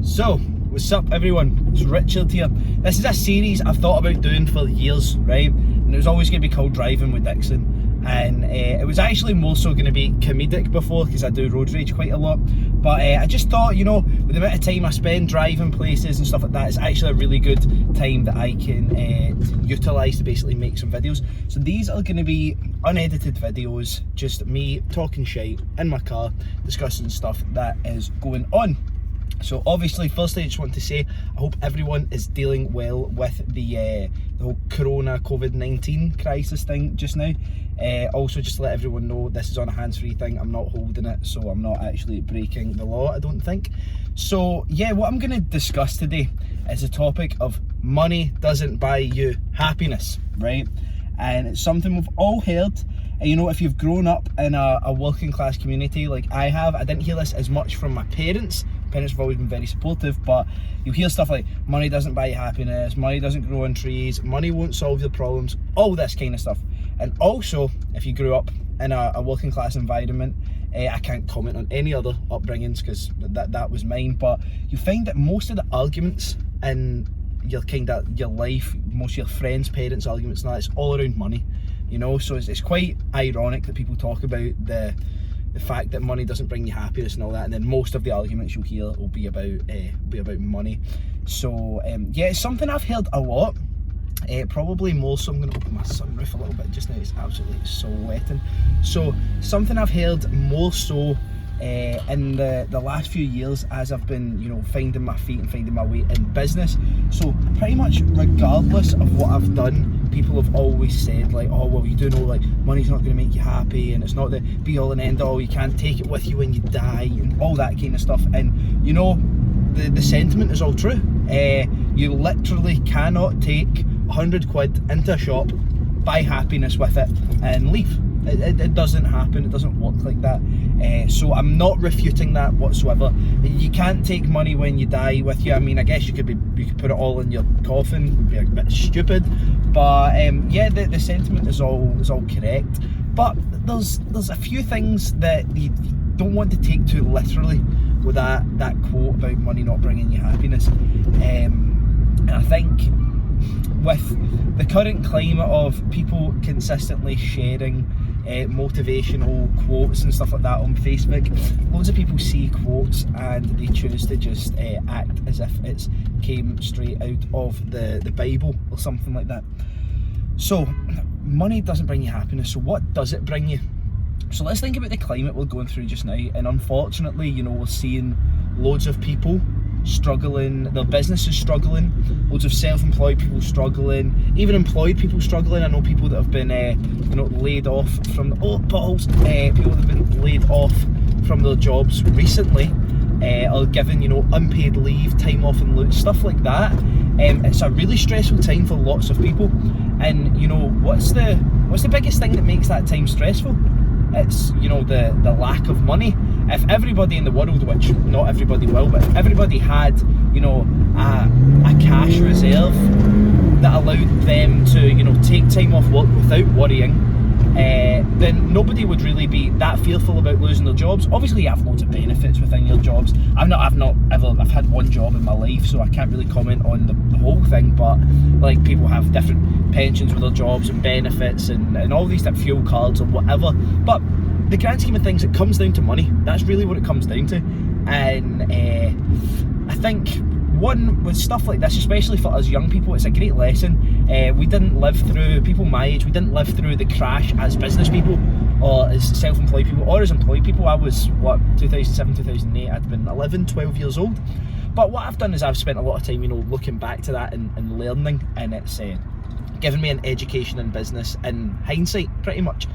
So, what's up everyone? It's Richard here. This is a series I've thought about doing for years, right? And it was always going to be called Driving with Dixon. And it was actually more so going to be comedic before, because I do road rage quite a lot. But I just thought, you know, with the amount of time I spend driving places and stuff like that, it's actually a really good time that I can utilise to basically make some videos. So these are going to be unedited videos, just me talking shite in my car, discussing stuff that is going on. So obviously, firstly, I just want to say I hope everyone is dealing well with the whole Corona COVID-19 crisis thing just now. Also, just to let everyone know, this is on a hands-free thing. I'm not holding it, so I'm not actually breaking the law, I don't think. So yeah, what I'm going to discuss today is the topic of money doesn't buy you happiness, right? And it's something we've all heard. And you know, if you've grown up in a working class community like I have, I didn't hear this as much from my parents. Parents have always been very supportive, but you hear stuff like money doesn't buy you happiness, money doesn't grow on trees, money won't solve your problems, all this kind of stuff. And also, if you grew up in a working class environment, I can't comment on any other upbringings because that was mine, but you find that most of the arguments in your life, most of your friends' parents' arguments and that, it's all around money, you know. So it's quite ironic that people talk about the fact that money doesn't bring you happiness and all that, and then most of the arguments you'll hear will be about money. So yeah, it's something I've heard a lot. Probably more so. I'm going to open my sunroof a little bit just now, it's absolutely sweating. So something I've heard more so in the last few years as I've been, you know, finding my feet and finding my way in business. So pretty much regardless of what I've done, people have always said like, oh well, you do know like money's not going to make you happy, and it's not the be all and end all, you can't take it with you when you die, and all that kind of stuff. And you know, the sentiment is all true. You literally cannot take 100 quid into a shop, buy happiness with it and leave. It doesn't happen, it doesn't work like that. So I'm not refuting that whatsoever. You can't take money when you die with you. I mean, I guess you could put it all in your coffin, it would be a bit stupid, but yeah, the sentiment is all correct. But there's a few things that you don't want to take too literally with that quote about money not bringing you happiness. And I think with the current climate of people consistently sharing motivational quotes and stuff like that on Facebook, loads of people see quotes and they choose to just act as if it's came straight out of the Bible or something like that. So money doesn't bring you happiness, so what does it bring you? So let's think about the climate we're going through just now, and unfortunately, you know, we're seeing loads of people struggling, their business is struggling, loads of self-employed people struggling, even employed people struggling. I know people that have been you know, laid off from people that have been laid off from their jobs recently, or given, you know, unpaid leave, time off and loot, stuff like that. It's a really stressful time for lots of people. And you know, what's the biggest thing that makes that time stressful? It's, you know, the lack of money. If everybody in the world, which not everybody will, but if everybody had, you know, a cash reserve that allowed them to, you know, take time off work without worrying, then nobody would really be that fearful about losing their jobs. Obviously you have loads of benefits within your jobs. I've had one job in my life, so I can't really comment on the whole thing, but like, people have different pensions with their jobs and benefits and all these different fuel cards or whatever. But the grand scheme of things, it comes down to money. That's really what it comes down to. And I think one, with stuff like this, especially for us young people, it's a great lesson. We didn't live through, people my age, we didn't live through the crash as business people or as self-employed people or as employed people. I was, 2007, 2008, I'd been 11, 12 years old. But what I've done is I've spent a lot of time, you know, looking back to that and learning, and it's given me an education in business in hindsight, pretty much.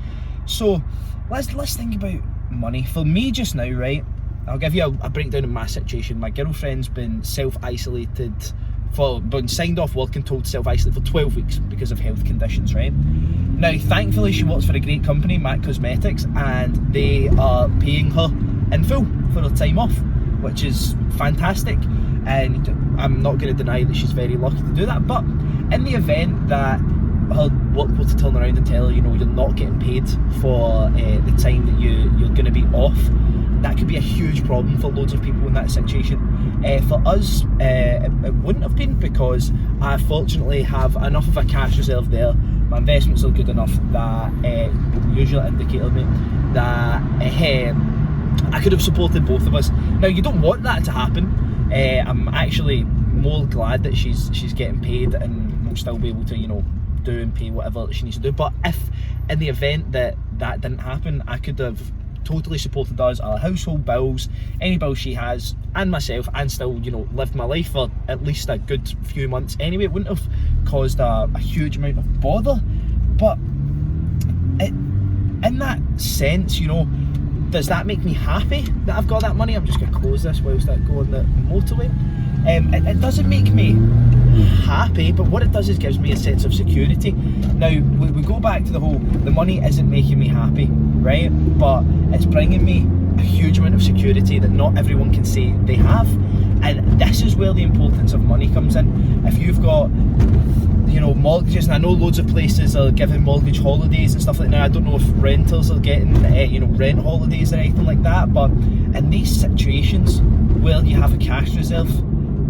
So let's think about money. For me just now, right, I'll give you a breakdown of my situation. My girlfriend's been self-isolated, been signed off work and told to self-isolate for 12 weeks because of health conditions, right? Now, thankfully, she works for a great company, MAC Cosmetics, and they are paying her in full for her time off, which is fantastic. And I'm not going to deny that she's very lucky to do that. But in the event that her work were to turn around and tell her, you know, you're not getting paid for the time that you're going to be off, that could be a huge problem for loads of people in that situation. For us, it wouldn't have been, because I fortunately have enough of a cash reserve there. My investments are good enough that usually indicated me that I could have supported both of us. Now, you don't want that to happen. I'm actually more glad that she's getting paid and will still be able to, you know, do and pay whatever she needs to do. But if in the event that that didn't happen, I could have totally supported us, our household bills, any bills she has, and myself, and still, you know, lived my life for at least a good few months anyway. It wouldn't have caused a huge amount of bother. But in that sense, you know, does that make me happy that I've got that money? I'm just going to close this whilst I go on the motorway. It doesn't make me happy, but what it does is gives me a sense of security. Now, we go back to the whole, the money isn't making me happy, right? But it's bringing me a huge amount of security that not everyone can say they have. And this is where the importance of money comes in. If you've got, you know, mortgages, and I know loads of places are giving mortgage holidays and stuff like that. I don't know if renters are getting, you know, rent holidays or anything like that. But in these situations where you have a cash reserve,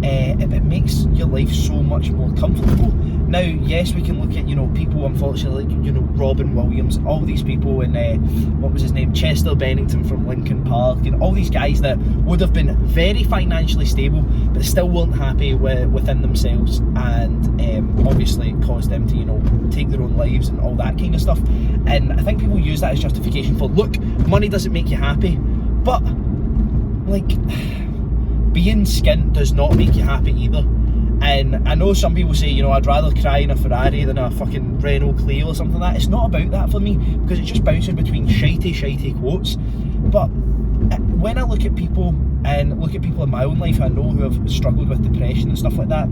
it makes your life so much more comfortable. Now, yes, we can look at, you know, people, unfortunately, like, you know, Robin Williams, all these people, and what was his name, Chester Bennington from Linkin Park, and all these guys that would have been very financially stable, but still weren't happy within themselves, and obviously caused them to, you know, take their own lives and all that kind of stuff. And I think people use that as justification for, look, money doesn't make you happy, but like, being skint does not make you happy either. And I know some people say, you know, I'd rather cry in a Ferrari than a fucking Renault Clio or something like that. It's not about that for me, because it's just bouncing between shitey quotes. But when I look at people, and look at people in my own life I know who have struggled with depression and stuff like that,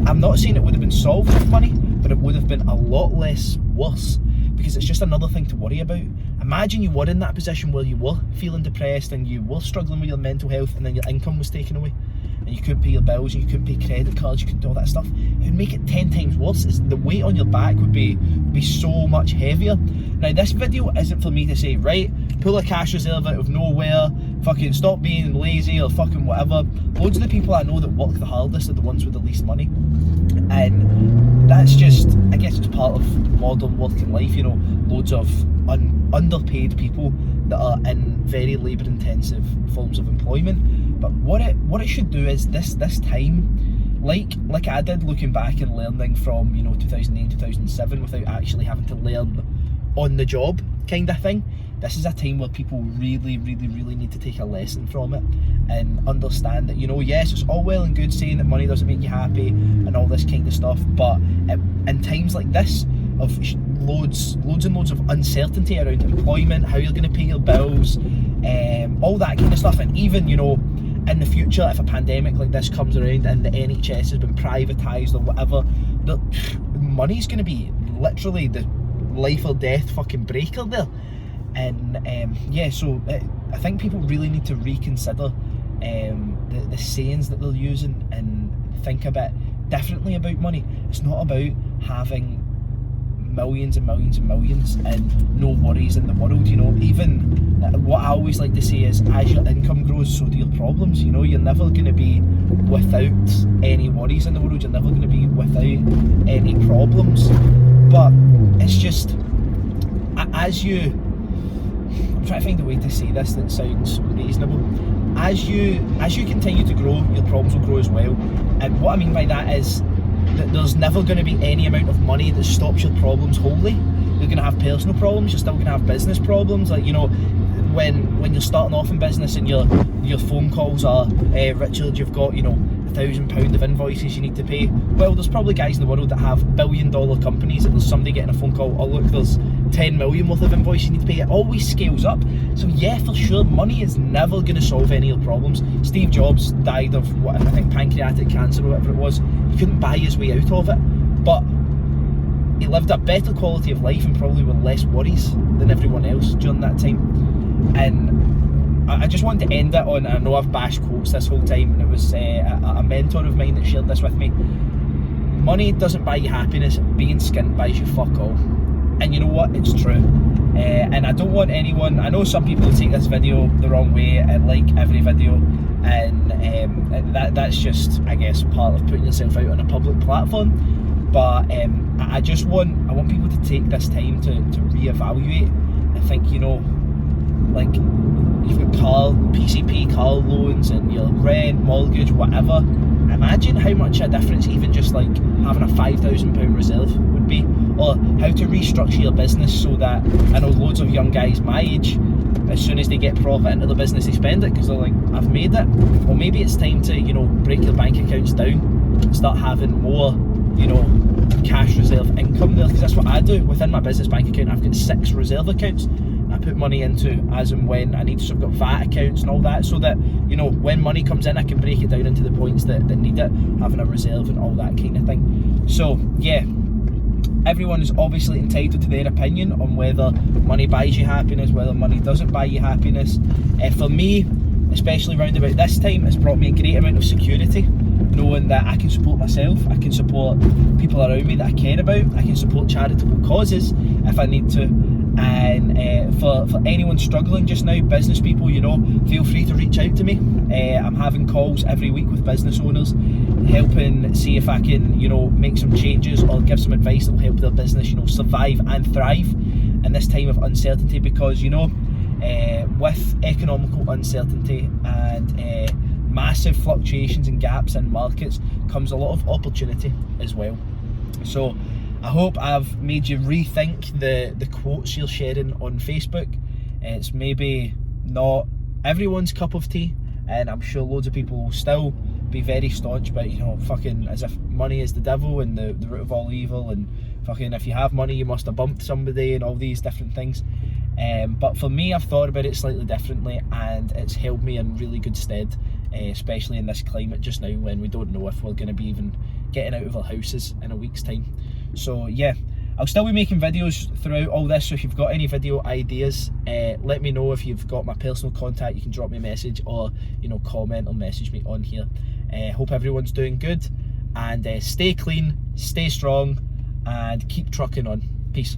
I'm not saying it would have been solved with money, but it would have been a lot less worse, because it's just another thing to worry about. Imagine you were in that position where you were feeling depressed and you were struggling with your mental health, and then your income was taken away, and you couldn't pay your bills, and you couldn't pay credit cards, you couldn't do all that stuff. It would make it 10 times worse. The weight on your back would be so much heavier. Now, this video isn't for me to say, right, pull a cash reserve out of nowhere, fucking stop being lazy or fucking whatever. Loads of the people I know that work the hardest are the ones with the least money. And that's just, I guess it's part of modern working life, you know, loads of underpaid people that are in very labour intensive forms of employment. But what it should do is this time, like I did, looking back and learning from, you know, 2008, 2007 without actually having to learn on the job kind of thing. This is a time where people really need to take a lesson from it and understand that, you know, yes, it's all well and good saying that money doesn't make you happy and all this kind of stuff, but in times like this of loads and loads of uncertainty around employment, how you're going to pay your bills, all that kind of stuff, and even, you know, in the future, if a pandemic like this comes around and the NHS has been privatised or whatever, the money's going to be literally the life or death fucking breaker there. And yeah, so I think people really need to reconsider the sayings that they're using and think a bit differently about money. It's not about having millions and millions and millions and no worries in the world, you know. Even what I always like to say is, as your income grows, so do your problems. You know, you're never going to be without any worries in the world, you're never going to be without any problems. But it's just, as you, I'm trying to find a way to say this that sounds reasonable. As you continue to grow, your problems will grow as well. And what I mean by that is that there's never going to be any amount of money that stops your problems wholly. You're going to have personal problems, you're still going to have business problems. Like, you know, when you're starting off in business and your phone calls are, Richard, you've got, you know, £1,000 of invoices you need to pay. Well, there's probably guys in the world that have $1 billion companies, and there's somebody getting a phone call, oh look, there's 10 million worth of invoices you need to pay. It always scales up. So yeah, for sure, money is never going to solve any of your problems. Steve Jobs died of, what, I think pancreatic cancer or whatever it was. He couldn't buy his way out of it, but he lived a better quality of life and probably with less worries than everyone else during that time. And I just wanted to end it on, I know I've bashed quotes this whole time, and it was a mentor of mine that shared this with me. Money doesn't buy you happiness, being skint buys you fuck all. And you know what, it's true. And I don't want anyone, I know some people take this video the wrong way and like every video, and that's just, I guess, part of putting yourself out on a public platform. But I want people to take this time to reevaluate and think, you know, like, you've got PCP car loans and your rent, mortgage, whatever. Imagine how much a difference even just like having a £5,000 reserve would be, or how to restructure your business so that, I know loads of young guys my age, as soon as they get profit into the business, they spend it because they're like, I've made it. Well, maybe it's time to, you know, break your bank accounts down and start having more, you know, cash reserve income there, because that's what I do. Within my business bank account, I've got 6 reserve accounts I put money into as and when I need. So I've got VAT accounts and all that, so that, you know, when money comes in, I can break it down into the points that need it, having a reserve and all that kind of thing. So yeah, everyone is obviously entitled to their opinion on whether money buys you happiness, whether money doesn't buy you happiness. For me, especially round about this time, it's brought me a great amount of security, knowing that I can support myself, I can support people around me that I care about, I can support charitable causes if I need to. And for anyone struggling just now, business people, you know, feel free to reach out to me. I'm having calls every week with business owners, helping see if I can, you know, make some changes or give some advice that will help their business, you know, survive and thrive in this time of uncertainty. Because, you know, with economical uncertainty and massive fluctuations and gaps in markets comes a lot of opportunity as well. So I hope I've made you rethink the quotes you're sharing on Facebook. It's maybe not everyone's cup of tea, and I'm sure loads of people will still be very staunch about, you know, fucking as if money is the devil and the root of all evil, and fucking if you have money you must have bumped somebody and all these different things. But for me, I've thought about it slightly differently, and it's held me in really good stead, especially in this climate just now when we don't know if we're going to be even getting out of our houses in a week's time. So yeah, I'll still be making videos throughout all this, so if you've got any video ideas, let me know. If you've got my personal contact, you can drop me a message, or, you know, comment or message me on here. Hope everyone's doing good, and stay clean, stay strong, and keep trucking on. Peace.